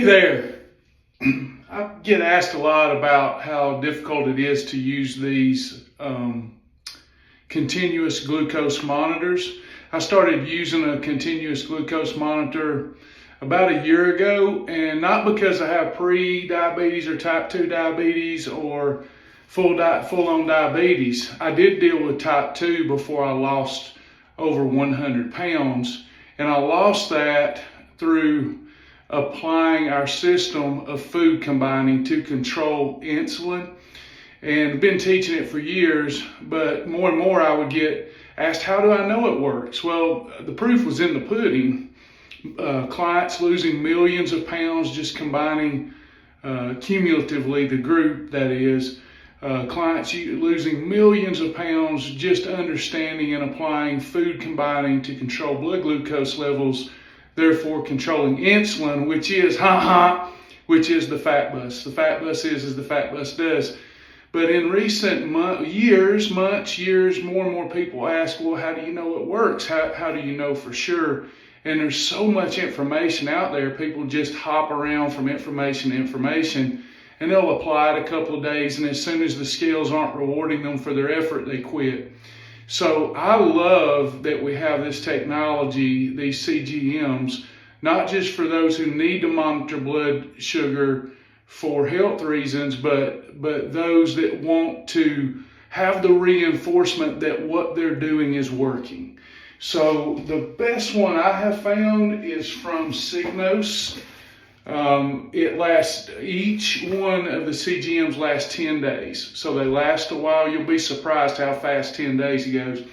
There, I get asked a lot about how difficult it is to use these continuous glucose monitors. I started using a continuous glucose monitor about a year ago, and not because I have pre-diabetes or type 2 diabetes or full-on diabetes. I did deal with type 2 before I lost over 100 pounds, and I lost that through applying our system of food combining to control insulin. And been teaching it for years, but more and more I would get asked, how do I know it works? Well, the proof was in the pudding. Clients losing millions of pounds just combining cumulatively, the group that is, clients losing millions of pounds just understanding and applying food combining to control blood glucose levels, therefore controlling insulin, which is the fat bus. The fat bus is as the fat bus does. But in recent years, more and more people ask, well, how do you know it works? How do you know for sure? And there's so much information out there. People just hop around from information to information, and they'll apply it a couple of days, and as soon as the scales aren't rewarding them for their effort, they quit. So I love that we have this technology, these CGMs, not just for those who need to monitor blood sugar for health reasons, but those that want to have the reinforcement that what they're doing is working. So the best one I have found is from Signos. Each one of the CGMs lasts 10 days. So they last a while. You'll be surprised how fast 10 days goes.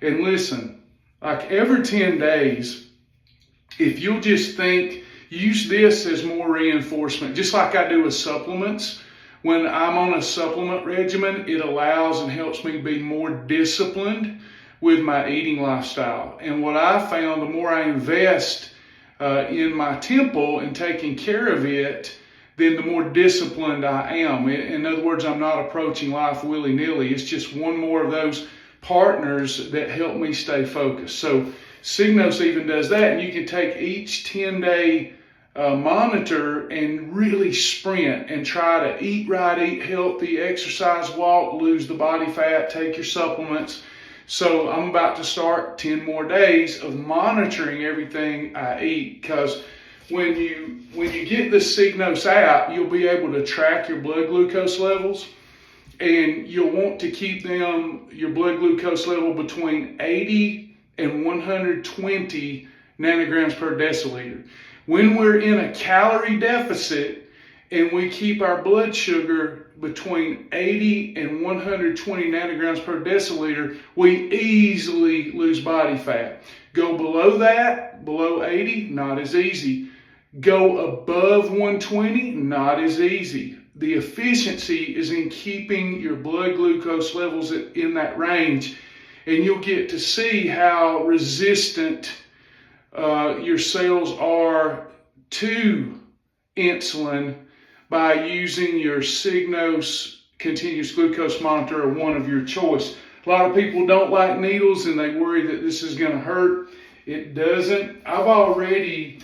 And listen, like every 10 days, if you'll just use this as more reinforcement, just like I do with supplements. When I'm on a supplement regimen, it allows and helps me be more disciplined with my eating lifestyle. And what I found, the more I invest in my temple and taking care of it, then the more disciplined I am. In other words, I'm not approaching life willy-nilly. It's just one more of those partners that help me stay focused. So Signos even does that, and you can take each 10-day monitor and really sprint and try to eat right, eat healthy, exercise, walk, lose the body fat, take your supplements. So I'm about to start 10 more days of monitoring everything I eat, because when you get the Signos app, you'll be able to track your blood glucose levels, and you'll want to keep your blood glucose level between 80 and 120 nanograms per deciliter. When we're in a calorie deficit and we keep our blood sugar between 80 and 120 nanograms per deciliter, we easily lose body fat. Go below that, below 80, not as easy. Go above 120, not as easy. The efficiency is in keeping your blood glucose levels in that range, and you'll get to see how resistant your cells are to insulin by using your Signos continuous glucose monitor or one of your choice. A lot of people don't like needles and they worry that this is going to hurt. It doesn't. I've already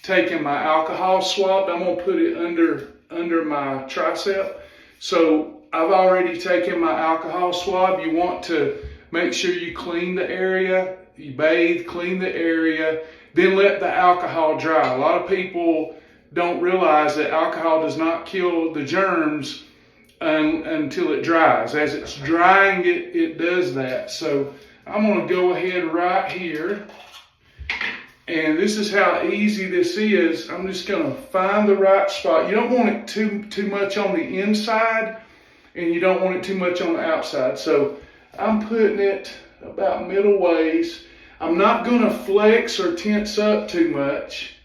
taken my alcohol swab. I'm going to put it under my tricep. So I've already taken my alcohol swab. You want to make sure you clean the area, you bathe, clean the area, then let the alcohol dry. A lot of people don't realize that alcohol does not kill the germs until it dries. As it's drying, it does that. So I'm going to go ahead right here. And this is how easy this is. I'm just going to find the right spot. You don't want it too much on the inside, and you don't want it too much on the outside. So I'm putting it about middle ways. I'm not going to flex or tense up too much.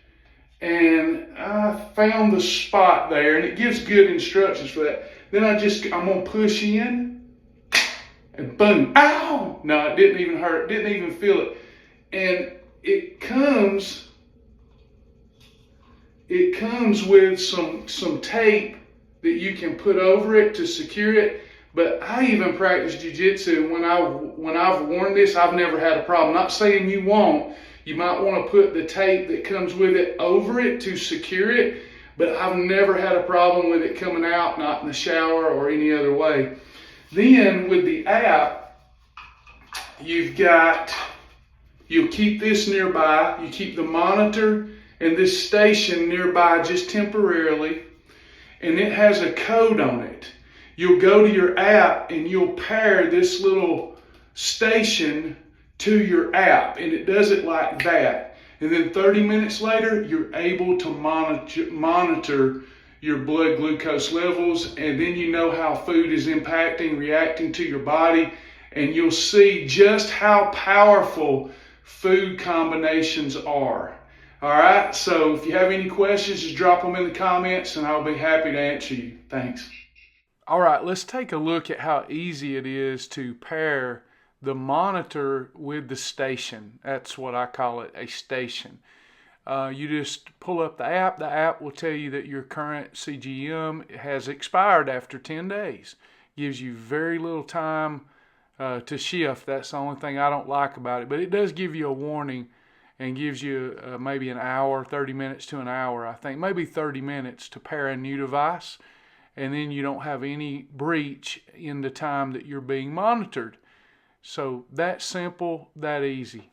And I found the spot there, and it gives good instructions for that. Then I'm going to push in, and boom, ow! No, it didn't even hurt, didn't even feel it. And it comes with some tape that you can put over it to secure it. But I even practice jiu-jitsu. When I've worn this, I've never had a problem. Not saying you won't. You might want to put the tape that comes with it over it to secure it. but I've never had a problem with it coming out, not in the shower or any other way. Then with the app, you'll keep this nearby. You keep the monitor and this station nearby just temporarily, and it has a code on it. You'll go to your app and you'll pair this little station to your app, and it does it like that. And then 30 minutes later, you're able to monitor your blood glucose levels, and then you know how food is impacting, reacting to your body, and you'll see just how powerful food combinations are. All right, so if you have any questions, just drop them in the comments and I'll be happy to answer you. Thanks. All right, let's take a look at how easy it is to pair the monitor with the station. That's what I call it, a station. You just pull up the app. The app will tell you that your current CGM has expired after 10 days. Gives you very little time to shift. That's the only thing I don't like about it. But it does give you a warning and gives you maybe an hour, 30 minutes to an hour, I think. Maybe 30 minutes to pair a new device. And then you don't have any breach in the time that you're being monitored. So that simple, that easy.